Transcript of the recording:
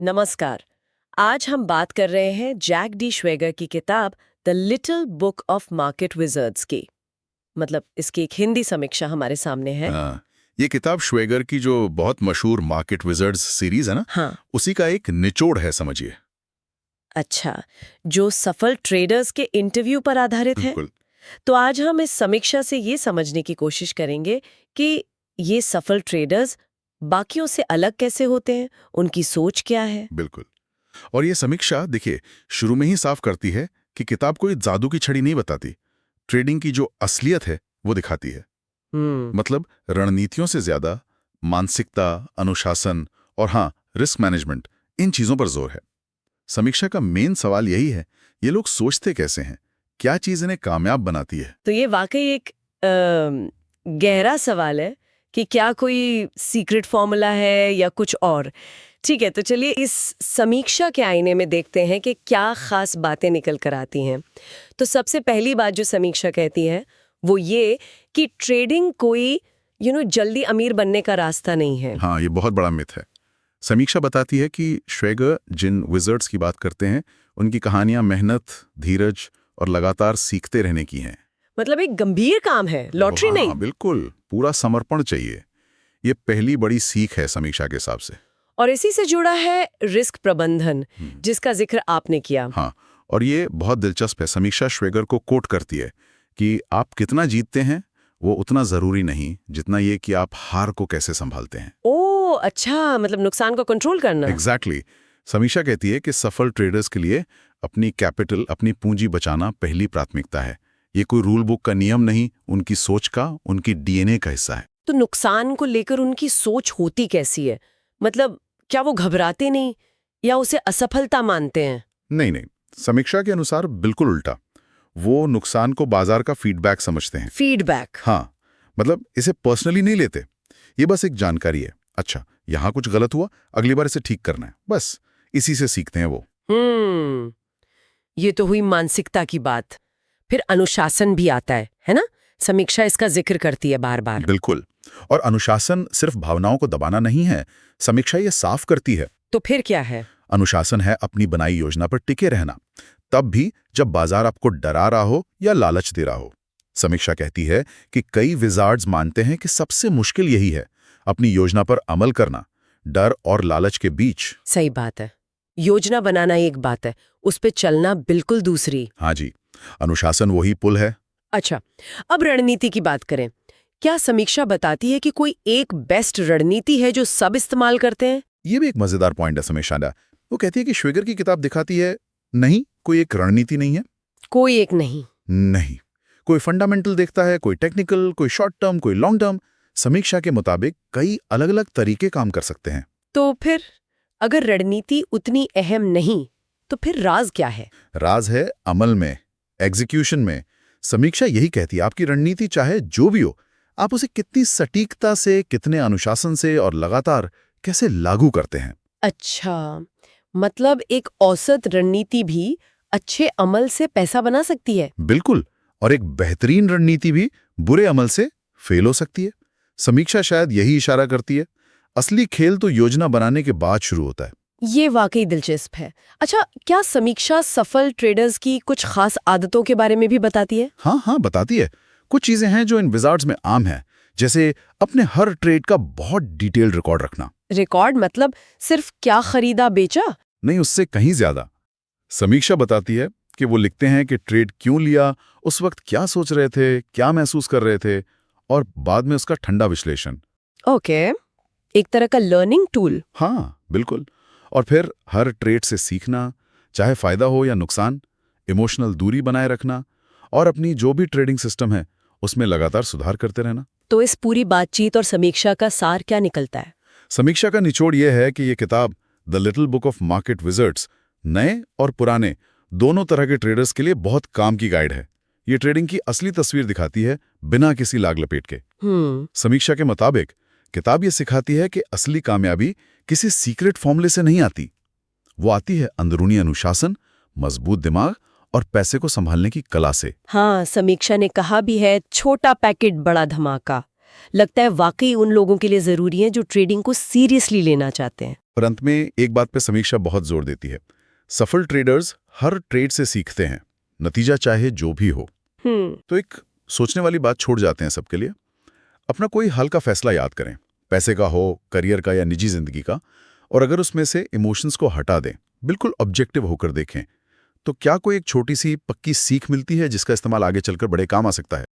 नमस्कार। आज हम बात कर रहे हैं जैक डी श्वेगर की किताब the little book of market wizards की। मतलब इसकी एक हिंदी समीक्षा हमारे सामने है। हाँ, ये किताब श्वेगर की जो बहुत मशहूर मार्केट विजर्ड्स सीरीज है ना, हाँ, उसी का एक निचोड़ है समझिए। अच्छा, जो सफल ट्रेडर्स के इंटरव्यू पर आधारित है। बिल्कुल। तो आज हम इस समीक्षा से ये समझने की कोशिश करेंगे कि ये सफल ट्रेडर्स बाकियों से अलग कैसे होते हैं, उनकी सोच क्या है। बिल्कुल। और ये समीक्षा देखिए शुरू में ही साफ करती है कि किताब कोई जादू की छड़ी नहीं बताती। ट्रेडिंग की जो असलियत है वो दिखाती है। मतलब रणनीतियों से ज्यादा मानसिकता, अनुशासन और हाँ, रिस्क मैनेजमेंट, इन चीजों पर जोर है। समीक्षा का मेन सवाल यही है, ये लोग सोचते कैसे हैं, क्या चीज इन्हें कामयाब बनाती है। तो ये वाकई एक गहरा सवाल है कि क्या कोई सीक्रेट फॉर्मूला है या कुछ और। ठीक है, तो चलिए इस समीक्षा के आईने में देखते हैं कि क्या खास बातें निकल कर आती हैं। तो सबसे पहली बात जो समीक्षा कहती है वो ये कि ट्रेडिंग कोई जल्दी अमीर बनने का रास्ता नहीं है। हाँ, ये बहुत बड़ा मिथ है। समीक्षा बताती है कि श्वेगर जिन विजर्ड्स की बात करते हैं, उनकी कहानियां मेहनत, धीरज और लगातार सीखते रहने की हैं। मतलब एक गंभीर काम है, लॉटरी हाँ, नहीं। बिल्कुल, पूरा समर्पण चाहिए। ये पहली बड़ी सीख है समीक्षा के हिसाब से। और इसी से जुड़ा है रिस्क प्रबंधन, जिसका जिक्र आपने किया। हाँ, और ये बहुत दिलचस्प है। समीक्षा श्वेगर को कोट करती है कि आप कितना जीतते हैं वो उतना जरूरी नहीं जितना ये कि आप हार को कैसे संभालते हैं। ओ अच्छा, मतलब नुकसान को कंट्रोल करना। एग्जैक्टली। समीक्षा कहती है कि सफल ट्रेडर्स के लिए अपनी कैपिटल, अपनी पूंजी बचाना पहली प्राथमिकता है। ये कोई रूल बुक का नियम नहीं, उनकी सोच का, उनकी डीएनए का हिस्सा है। तो नुकसान को लेकर उनकी सोच होती कैसी है? मतलब क्या वो घबराते नहीं या उसे असफलता मानते हैं? नहीं नहीं, समीक्षा के अनुसार बिल्कुल उल्टा। वो नुकसान को बाजार का फीडबैक समझते हैं। फीडबैक। हाँ, मतलब इसे पर्सनली नहीं लेते। ये बस एक जानकारी है। अच्छा, यहां कुछ गलत हुआ, अगली बार इसे ठीक करना है, बस इसी से सीखते हैं वो। ये तो हुई मानसिकता की बात। फिर अनुशासन भी आता है ना? समीक्षा इसका जिक्र करती है बार बार। बिल्कुल। और अनुशासन सिर्फ भावनाओं को दबाना नहीं है, समीक्षा ये साफ करती है। तो फिर क्या है? अनुशासन है अपनी बनाई योजना पर टिके रहना, तब भी जब बाजार आपको डरा रहा हो या लालच दे रहा हो। समीक्षा कहती है कि कई विजार्ड्स मानते हैं कि सबसे मुश्किल यही है, अपनी योजना पर अमल करना, डर और लालच के बीच। सही बात है। योजना बनाना एक बात है, उस पे चलना बिल्कुल दूसरी। हाँ जी, अनुशासन वही पुल है। अच्छा, अब रणनीति की बात करें। क्या समीक्षा बताती है कि कोई एक बेस्ट रणनीति है जो सब इस्तेमाल करते हैं? ये भी एक मजेदार पॉइंट है समीक्षा का। वो कहती है कि श्वेगर की किताब दिखाती है, नहीं, कोई एक रणनीति नहीं है। कोई एक नहीं। नहीं, कोई फंडामेंटल देखता है, कोई टेक्निकल, कोई शॉर्ट टर्म, कोई लॉन्ग टर्म। समीक्षा के मुताबिक कई अलग अलग तरीके काम कर सकते हैं। तो फिर अगर रणनीति उतनी अहम नहीं, तो फिर राज क्या है? राज है अमल में, एग्जीक्यूशन में। समीक्षा यही कहती है, आपकी रणनीति चाहे जो भी हो, आप उसे कितनी सटीकता से, कितने अनुशासन से और लगातार कैसे लागू करते हैं। अच्छा, मतलब एक औसत रणनीति भी अच्छे अमल से पैसा बना सकती है। बिल्कुल। और एक बेहतरीन रणनीति भी बुरे अमल से फेल हो सकती है। समीक्षा शायद यही इशारा करती है, असली खेल तो योजना बनाने के बाद शुरू होता है। ये वाकई दिलचस्प है। अच्छा, क्या समीक्षा सफल ट्रेडर्स की कुछ खास आदतों के बारे में भी बताती है? हाँ हाँ, बताती है। कुछ चीजें हैं जो इन विजार्ड्स में आम है, जैसे अपने हर ट्रेड का बहुत डिटेल्ड रिकॉर्ड रखना। रिकॉर्ड मतलब सिर्फ क्या खरीदा बेचा? नहीं, उससे कहीं ज्यादा। समीक्षा बताती है कि वो लिखते हैं कि ट्रेड क्यों लिया, उस वक्त क्या सोच रहे थे, क्या महसूस कर रहे थे, और बाद में उसका ठंडा विश्लेषण। ओके, एक तरह का लर्निंग टूल। हाँ बिल्कुल। और फिर हर ट्रेड से सीखना, चाहे फायदा हो या नुकसान, इमोशनल दूरी बनाए रखना और अपनी जो भी ट्रेडिंग सिस्टम है उसमें लगातार सुधार करते रहना। तो इस पूरी बातचीत और समीक्षा का सार क्या निकलता है? समीक्षा का निचोड़ यह है कि ये किताब the little book of market wizards नए और पुराने दोनों तरह के ट्रेडर्स के लिए बहुत काम की गाइड है। ये ट्रेडिंग की असली तस्वीर दिखाती है, बिना किसी लाग लपेट के। समीक्षा के मुताबिक किताब ये सिखाती है कि असली कामयाबी किसी सीक्रेट फॉर्मूले से नहीं आती, वो आती है अंदरूनी अनुशासन, मजबूत दिमाग और पैसे को संभालने की कला से। हाँ, समीक्षा ने कहा भी है, छोटा पैकेट बड़ा धमाका। लगता है वाकई उन लोगों के लिए ज़रूरी है जो ट्रेडिंग को सीरियसली लेना चाहते हैं। पर अंत में एक बात पे समीक्षा बहुत जोर देती है, सफल ट्रेडर्स हर ट्रेड से सीखते हैं, नतीजा चाहे जो भी हो। तो एक सोचने वाली बात छोड़ जाते हैं सबके लिए। अपना कोई हल का फैसला याद करें, पैसे का हो, करियर का या निजी जिंदगी का, और अगर उसमें से इमोशंस को हटा दें, बिल्कुल ऑब्जेक्टिव होकर देखें, तो क्या कोई एक छोटी सी पक्की सीख मिलती है जिसका इस्तेमाल आगे चलकर बड़े काम आ सकता है।